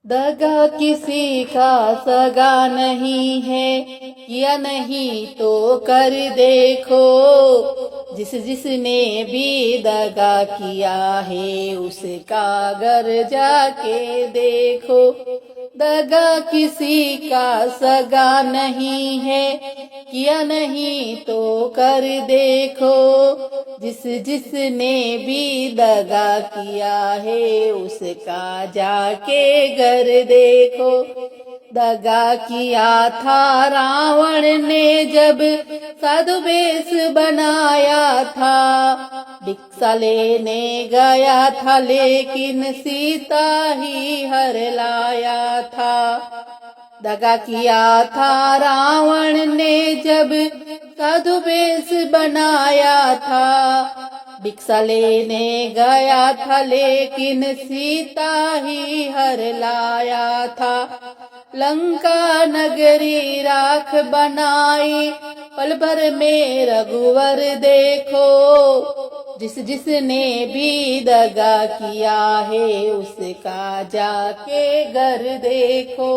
दगा किसी का सगा नहीं है, या नहीं तो कर देखो। जिसने भी दगा किया है उसका घर जाके देखो। दगा किसी का सगा नहीं है, किया नहीं तो कर देखो। जिसने भी दगा किया है उसका जाके घर देखो। दगा किया था रावण ने जब साधु वेश बनाया था। भिक्षा लेने गया था लेकिन सीता ही हर लाया था। दगा किया था रावण ने जब साधु वेश बनाया था। भिक्षा लेने गया था लेकिन सीता ही हर लाया था। लंका नगरी राख बनाई पल भर में रघुवर देखो। जिसने भी दगा किया है उसका जाके घर देखो।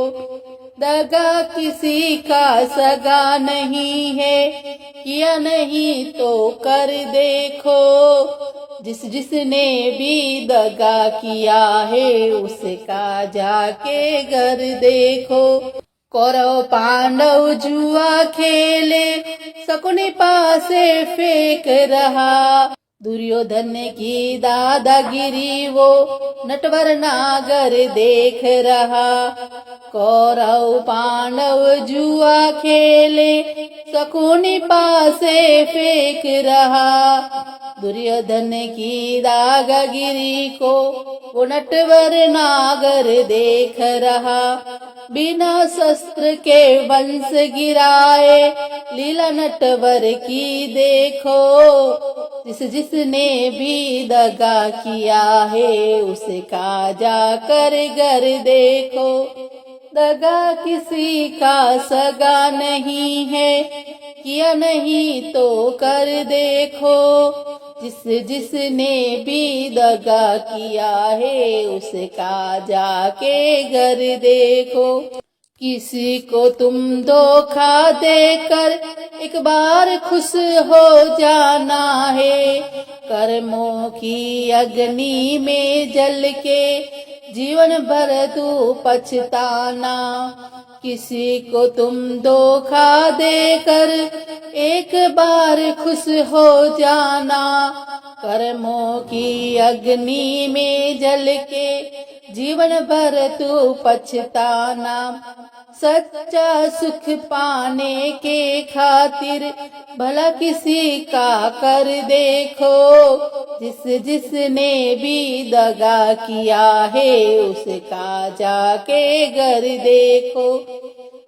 दगा किसी का सगा नहीं है, किया नहीं तो कर देखो। जिसने भी दगा किया है उसका जाके घर देखो। कौरव पांडव जुआ खेले शकुनी पासे फेंक रहा। दुर्योधन की दादागिरी वो नटवर नागर देख रहा। कौरव पांडव जुआ खेले शकुनी पासे फेंक रहा। दुर्योधन की दादागिरी को वो नटवर नागर देख रहा। बिना शस्त्र के वंश गिराए लीला नटवर की देखो। जिसने भी दगा किया है उसका जाकर घर देखो। दगा किसी का सगा नहीं है, किया नहीं तो कर देखो। जिसने भी दगा किया है उसका जाके घर देखो। किसी को तुम धोखा देकर एक बार खुश हो जाना है। कर्मों की अग्नि में जल के जीवन भर तू पछताना। किसी को तुम धोखा देकर एक बार खुश हो जाना। कर्मों की अग्नि में जल के जीवन भर तू पछताना। सच्चा सुख पाने के खातिर भला किसी का कर देखो। जिसने भी दगा किया है उसका जाके घर देखो।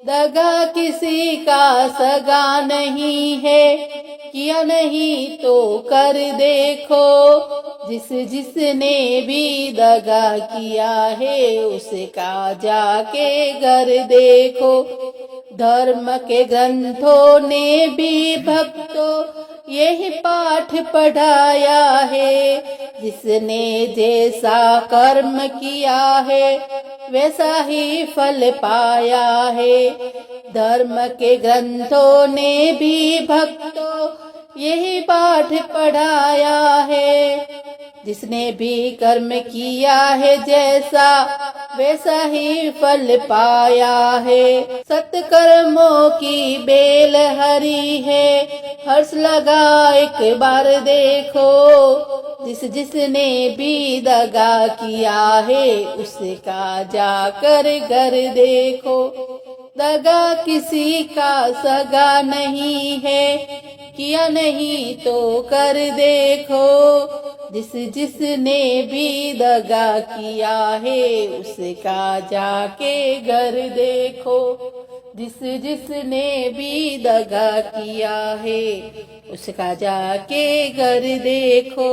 दगा किसी का सगा नहीं है, किया नहीं तो कर देखो। जिसने भी दगा किया है उसका जाके घर देखो। धर्म के ग्रंथों ने भी भक्तों यही पाठ पढ़ाया है। जिसने जैसा कर्म किया है वैसा ही फल पाया है। धर्म के ग्रंथों ने भी भक्तों यही पाठ पढ़ाया है। जिसने भी कर्म किया है जैसा वैसा ही फल पाया है। सत्कर्मों की बेल हरी है, हर्ष लगा एक बार देखो। जिसने भी दगा किया है उसका जाकर घर देखो। दगा किसी का सगा नहीं है, किया नहीं तो कर देखो। जिसने भी दगा किया है उसका जाके घर देखो। जिसने भी दगा किया है उसका जाके घर देखो।